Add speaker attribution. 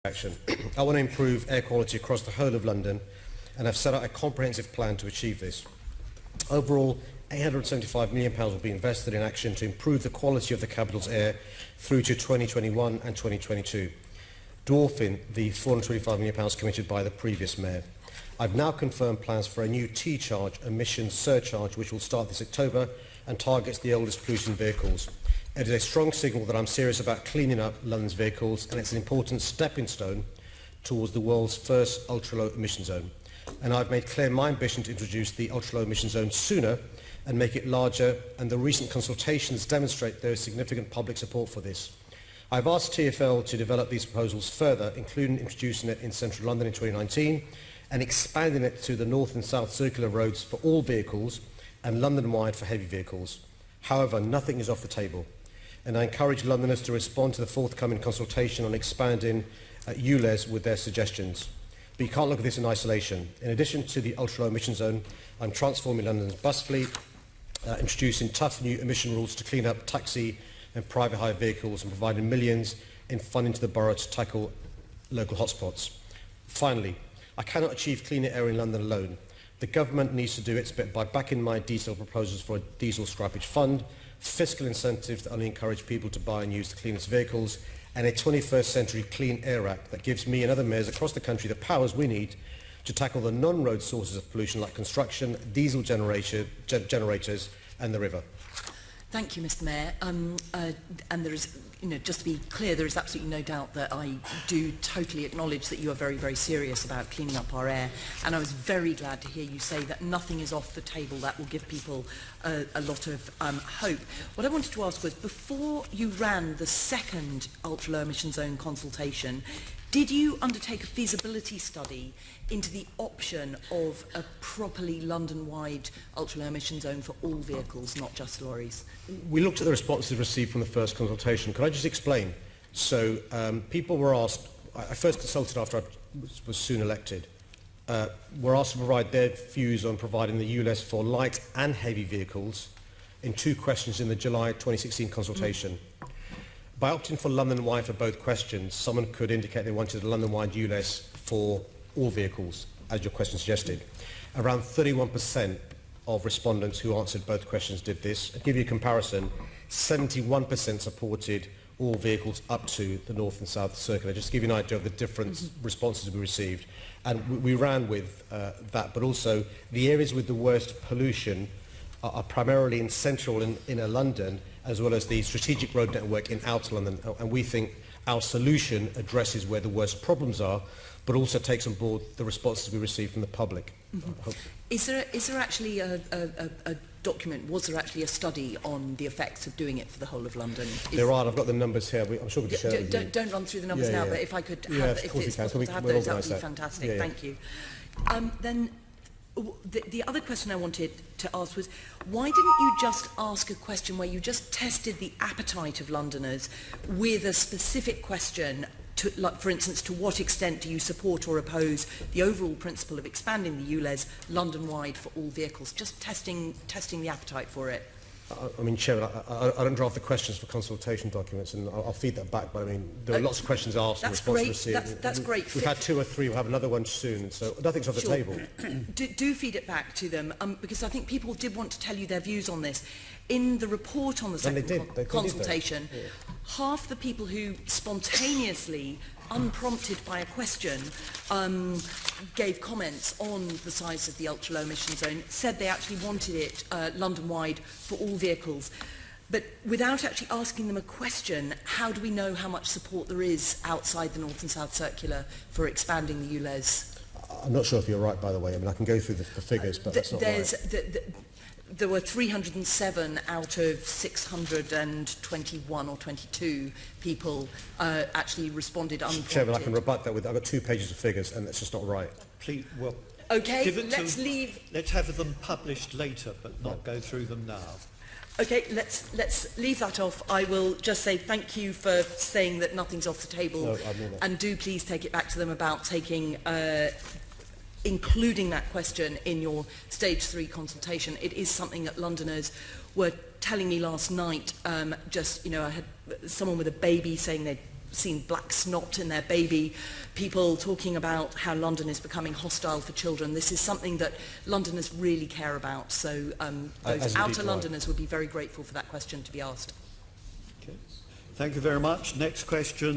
Speaker 1: action. I want to improve air quality across the whole of London, and I've set out a comprehensive plan to achieve this. Overall, £875 million will be invested in action to improve the quality of the capital's air through to 2021 and 2022, dwarfing the £425 million committed by the previous mayor. I've now confirmed plans for a new T-charge emission surcharge which will start this October and targets the oldest polluting vehicles. It is a strong signal that I'm serious about cleaning up London's vehicles, and it's an important stepping stone towards the world's first ultra-low emission zone. And I've made clear my ambition to introduce the ultra-low emission zone sooner and make it larger, and the recent consultations demonstrate there is significant public support for this. I've asked TfL to develop these proposals further, including introducing it in central London in 2019 and expanding it to the north and south circular roads for all vehicles and London-wide for heavy vehicles. However, nothing is off the table, and I encourage Londoners to respond to the forthcoming consultation on expanding ULEZ with their suggestions. But you can't look at this in isolation. In addition to the ultra-low emission zone, I'm transforming London's bus fleet, introducing tough new emission rules to clean up taxi and private hire vehicles, and providing millions in funding to the borough to tackle local hotspots. Finally, I cannot achieve cleaner air in London alone. The government needs to do its bit by backing my diesel proposals for a diesel scrappage fund, fiscal incentives that only encourage people to buy and use the cleanest vehicles, and a 21st Century Clean Air Act that gives me and other mayors across the country the powers we need to tackle the non-road sources of pollution like construction, diesel generators and the river.
Speaker 2: Thank you, Mr. Mayor. And there is, just to be clear, there is absolutely no doubt that I do totally acknowledge that you are very, very serious about cleaning up our air. And I was very glad to hear you say that nothing is off the table. That will give people a lot of hope. What I wanted to ask was, before you ran the second ultra-low emission zone consultation, did you undertake a feasibility study into the option of a properly London-wide ultra-low emission zone for all vehicles, not just lorries?
Speaker 1: We looked at the responses received from the first consultation. Could I just explain? So people were asked, I first consulted after I was soon elected, were asked to provide their views on providing the ULEZ for light and heavy vehicles in two questions in the July 2016 consultation. By opting for London-wide for both questions, someone could indicate they wanted a London-wide ULEZ for all vehicles, as your question suggested. Around 31% of respondents who answered both questions did this. I'll give you a comparison. 71% supported all vehicles up to the north and south circular. Just to give you an idea of the different responses we received. And we ran with that, but also the areas with the worst pollution are primarily in central and inner London, as well as the strategic road network in outer London. And we think our solution addresses where the worst problems are, but also takes on board the responses we receive from the public.
Speaker 2: Mm-hmm. Is there actually a document, was there actually a study on the effects of doing it for the whole of London?
Speaker 1: There are, I've got the numbers here. I'm sure we can share it with you.
Speaker 2: Don't run through the numbers now, but if I could have, if it's possible to have those, that would be fantastic. Thank you. Then the other question I wanted to ask was, why didn't you just ask a question where you just tested the appetite of Londoners with a specific question, to, like, for instance, to what extent do you support or oppose the overall principle of expanding the ULEZ London-wide for all vehicles? Just testing the appetite for it.
Speaker 1: I mean, Chairman, I don't draft the questions for consultation documents, and I'll feed that back, but I mean, there are lots of questions asked and responses received.
Speaker 2: That's great.
Speaker 1: We've had 2 or 3, we'll have another one soon, so nothing's off the table.
Speaker 2: Do feed it back to them, because I think people did want to tell you their views on this. In the report on the second consultation, half the people who spontaneously, unprompted by a question, gave comments on the size of the ultra-low emission zone, said they actually wanted it London-wide for all vehicles. But without actually asking them a question, how do we know how much support there is outside the North and South Circular for expanding the ULEZ?
Speaker 1: I'm not sure if you're right, by the way. I mean, I can go through the figures, but that's not right.
Speaker 2: There were 307 out of 621 or 22 people actually responded unprompted.
Speaker 1: Chairman, I can rebut that with, I've got 2 pages of figures, and that's just not right.
Speaker 3: Please, well,
Speaker 2: okay, let's
Speaker 3: have them published later, but not go through them now.
Speaker 2: Okay, let's leave that off. I will just say thank you for saying that nothing's off the table, and do please take it back to them about taking including that question in your stage 3 consultation. It is something that Londoners were telling me last night. I had someone with a baby saying they'd seen black snot in their baby, people talking about how London is becoming hostile for children. This is something that Londoners really care about. So
Speaker 1: As
Speaker 2: those
Speaker 1: indeed
Speaker 2: outer
Speaker 1: do I.
Speaker 2: Londoners would be very grateful for that question to be asked.
Speaker 3: Okay. Thank you very much. Next question.